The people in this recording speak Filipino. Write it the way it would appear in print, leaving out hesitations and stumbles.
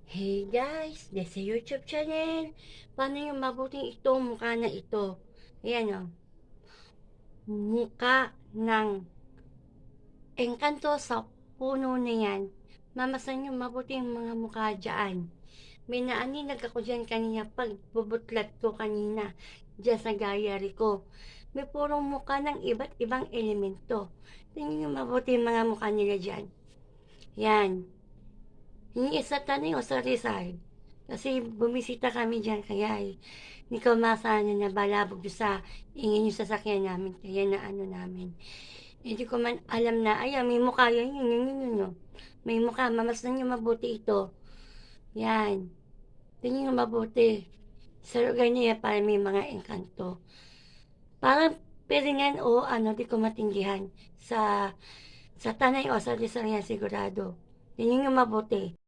Hey guys, this is YouTube channel. Paano yung mabuting ito, mukha na ito? Ayan o, mukha ng engkanto sa puno na yan. Mamasan yung mabuting mga mukha dyan. May naaninag ako dyan kanina pag bubutlat ko kanina dyan sa gallery ko. May purong mukha ng iba't ibang elemento. Tingnan yung mabuting mga mukha nila dyan. Yan. Yung isa tanong o sa Rizal. Kasi bumisita kami dyan, kaya hindi ko masana na balabog sa ingin yung sasakyan namin, kaya na ano namin. Hindi ko man alam na, ayan, may mukha yun, no. May mukha, mamasdan yung mabuti ito. Yan. Tingin yung mabuti. Sa lugar niya, para may mga engkanto. Parang piringan o ano, di ko matindihan. Sa Tanay o sa Rizal yan, sigurado. Tingin yung mabuti.